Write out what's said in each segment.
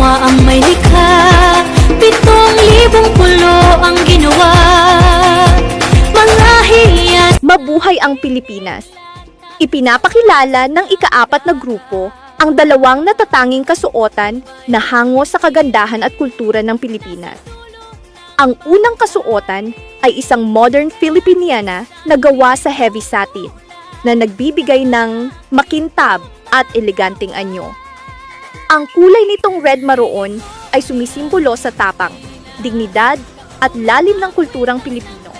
Nawa ang may likha, 7,000 pulo ang ginawa. Mga hiyan. Mabuhay ang Pilipinas! Ipinapakilala ng ika-4 na grupo ang 2 natatanging kasuotan na hango sa kagandahan at kultura ng Pilipinas. Ang unang kasuotan ay isang modern Filipiniana na gawa sa heavy satin na nagbibigay ng makintab at eleganteng anyo. Ang kulay nitong red maroon ay sumisimbolo sa tapang, dignidad at lalim ng kulturang Pilipino.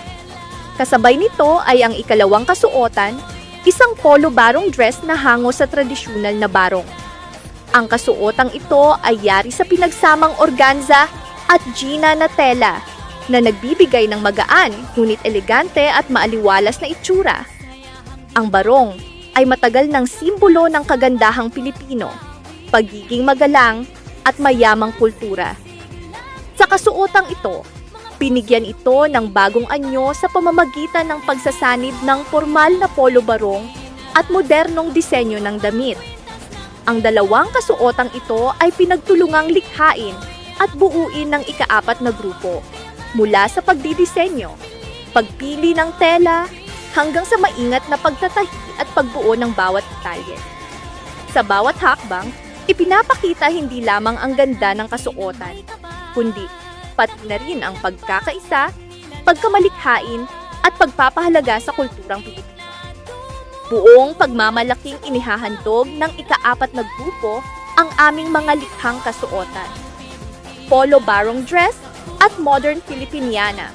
Kasabay nito ay ang ikalawang kasuotan, isang polo barong dress na hango sa tradisyonal na barong. Ang kasuotang ito ay yari sa pinagsamang organza at gina na tela na nagbibigay ng magaan ngunit elegante at maaliwalas na itsura. Ang barong ay matagal ng simbolo ng kagandahang Pilipino, pagiging magalang at mayamang kultura. Sa kasuotang ito, binigyan ito ng bagong anyo sa pamamagitan ng pagsasanib ng formal na polo barong at modernong disenyo ng damit. Ang 2 kasuotang ito ay pinagtulungang likhain at buuin ng ika-4 na grupo, mula sa pagdidisenyo, pagpili ng tela, hanggang sa maingat na pagtatahi at pagbuo ng bawat detalye. Sa bawat hakbang, ipinapakita hindi lamang ang ganda ng kasuotan, kundi pati na rin ang pagkakaisa, pagkamalikhain, at pagpapahalaga sa kulturang Pilipino. Buong pagmamalaking inihahandog ng ika-4 na grupo ang aming mga likhang kasuotan. Polo barong dress at modern Filipiniana.